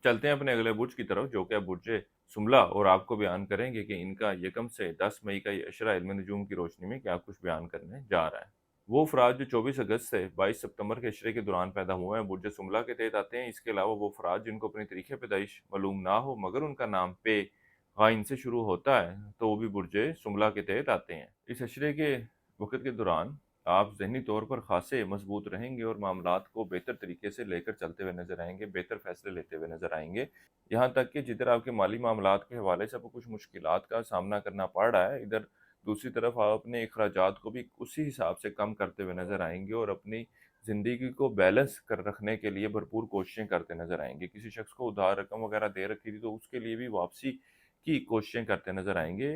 चलते हैं अपने अगले बुर्ज की तरफ, जो कि है बुर्ज सुमला, और आपको बयान करेंगे कि इनका यकम से 10 मई का ये अशरा इल्म नजूम की रोशनी में क्या कुछ बयान करने जा रहा है। वो अफराद जो 24 अगस्त से 22 सितंबर के अशरे के दौरान पैदा हुए हैं बुर्ज सुमला के तहत आते हैं। इसके अलावा वो अफराद जिनको अपनी तारीख पैदाइश मालूम ना हो मगर उनका नाम पे गाइन से शुरू होता है, तो वो भी बुर्ज सुमला के तहत आते हैं। इस अशरे के वक़्त के दौरान आप ज़हनी तौर पर ख़ासे मज़बूत रहेंगे और मामलात को बेहतर तरीके से लेकर चलते हुए नज़र आएँगे, बेहतर फ़ैसले लेते हुए नज़र आएँगे। यहाँ तक कि जिधर आपके माली मामलात के हवाले से आपको कुछ मुश्किलात का सामना करना पड़ रहा है, इधर दूसरी तरफ आप अपने अखराजात को भी उसी हिसाब से कम करते हुए नज़र आएँगे और अपनी ज़िंदगी को बैलेंस कर रखने के लिए भरपूर कोशिशें करते नज़र आएँगे। किसी शख़्स को उधार रकम वग़ैरह दे रखी थी, तो उसके लिए भी वापसी की कोशिशें करते नज़र आएँगे।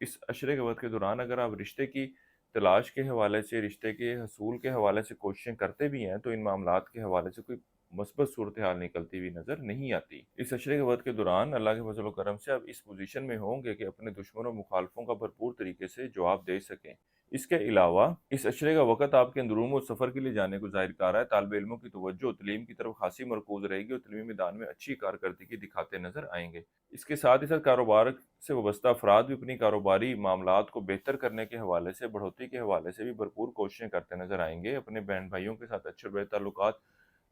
इस अशरे के वक़्त के दौरान अगर आप रिश्ते की तलाश के हवाले से, रिश्ते के हसूल के हवाले से कोशिशें करते भी हैं, तो इन मामलात के हवाले से कोई मस्बत सूरत हाल निकलती हुई नज़र नहीं आती। इस अशरे के वक़्त के दौरान अल्लाह के फज़ल व करम से आप इस पोज़ीशन में होंगे कि अपने दुश्मनों मुखालफों का भरपूर तरीके से जवाब दे सकें। इसके अलावा इस अशरे का वक़्त आपके अंदरूम व सफ़र के लिए जाने को ज़ाहिर कर रहा है। तालिब इल्मों की तवज्जो तलीम की तरफ ख़ासी मरकूज़ रहेगी और तलीमी मैदान में अच्छी कारकर्दगी दिखाते नज़र आएँगे। इसके साथ ही साथ कारोबार से वाबस्ता अफराद भी अपनी कारोबारी मामलात को बेहतर करने के हवाले से, बढ़ोतरी के हवाले से भी भरपूर कोशिशें करते नज़र आएँगे। अपने बहन भाइयों के साथ अच्छे और बेहतर ताल्लुकात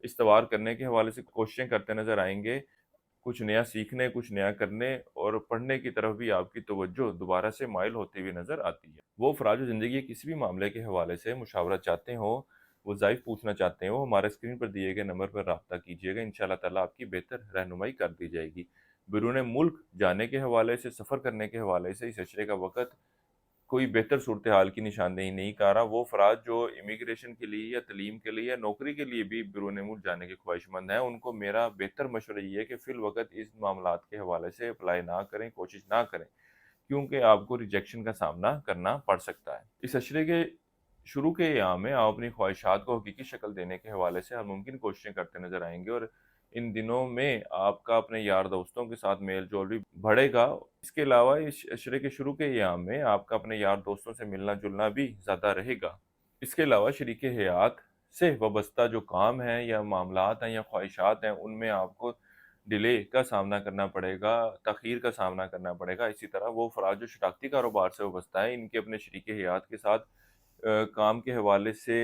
इस्तवार करने के हवाले से कोशिशें करते नज़र आएँगे। कुछ नया सीखने, कुछ नया करने और पढ़ने की तरफ भी आपकी तवज्जो दोबारा से माइल होती हुई नज़र आती है। वो अफराद जो ज़िंदगी के किसी भी मामले के हवाले से मुशावरा चाहते हों, वज़ाइफ़ पूछना चाहते हों, हमारे स्क्रीन पर दिए गए नंबर पर राब्ता कीजिएगा। इंशाअल्लाह ताला आपकी बेहतर रहनुमाई कर दी जाएगी। बैरून मुल्क जाने के हवाले से, सफ़र करने के हवाले से इस अशरे का वक़्त कोई बेहतर सूरत-ए-हाल की निशानदेही नहीं कर रहा। वो अफ़राद जो इमिग्रेशन के लिए या तलीम के लिए या नौकरी के लिए भी बैरून मुल्क जाने के ख़्वाहिशमंद हैं, उनको मेरा बेहतर मशवरा ये है कि फ़िलवक़्त इस मामलात के हवाले से अप्लाई ना करें, कोशिश ना करें, क्योंकि आपको रिजेक्शन का सामना करना पड़ सकता है। इस अशरे के शुरू के अय्याम में आप अपनी ख़्वाहिशात को हकीकी शक्ल देने के हवाले से हर मुमकिन कोशिशें करते नज़र आएँगे और इन दिनों में आपका अपने यार दोस्तों के साथ मेल-जोल भी बढ़ेगा। इसके अलावा इस अशरे के शुरू के अय्याम में आपका अपने यार दोस्तों से मिलना-जुलना भी ज़्यादा रहेगा। इसके अलावा शरीके हयात से वाबस्ता जो काम हैं या मामलात हैं या ख़्वाहिशात हैं, उनमें आपको डिले का सामना करना पड़ेगा, तख़ीर का सामना करना पड़ेगा। इसी तरह वो अफ़राद जो शराकती कारोबार से वाबस्ता हैं, इनके अपने शरीके हयात के साथ काम के हवाले से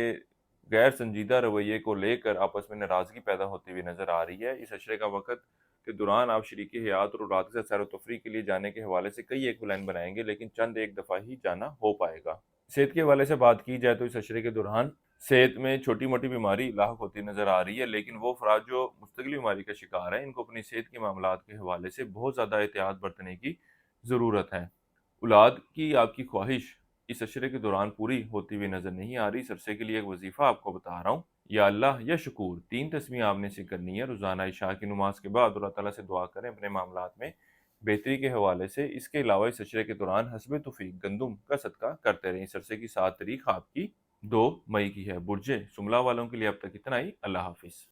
गैर संजीदा रवैये को लेकर आपस में नाराज़गी पैदा होती हुई नज़र आ रही है। इस अशरे का वक़्त के दौरान आप शरीके हयात और औलाद के साथ सैर-व-तफ़रीह के लिए जाने के हवाले से कई एक प्लान बनाएँगे, लेकिन चंद एक दफ़ा ही जाना हो पाएगा। सेहत के हवाले से बात की जाए तो इस अशरे के दौरान सेहत में छोटी-मोटी बीमारी लाहक होती नज़र आ रही है, लेकिन वो अफ़राद जो मुस्तकिल बीमारी का शिकार हैं, इनको अपनी सेहत के मामलात के हवाले से बहुत ज़्यादा एहतियात बरतने की ज़रूरत है। औलाद की आपकी ख्वाहिश इस अशरे के दौरान पूरी होती हुई नज़र नहीं आ रही। इस अरसे के लिए एक वज़ीफ़ा आपको बता रहा हूँ। या अल्लाह या शकूर 3 तस्बीह आपने से करनी है। रोज़ाना इशा की नमाज़ के बाद अल्लाह ताला से दुआ करें अपने मामलात में बेहतरी के हवाले से। इसके अलावा इस अशरे के दौरान हस्बे तौफ़ीक गंदुम का सदका करते रहें। इस अरसे की 7 तारीख आपकी 2 मई की है। बुर्ज सुमला वालों के लिए अब तक इतना ही। अल्लाह हाफ़िज़।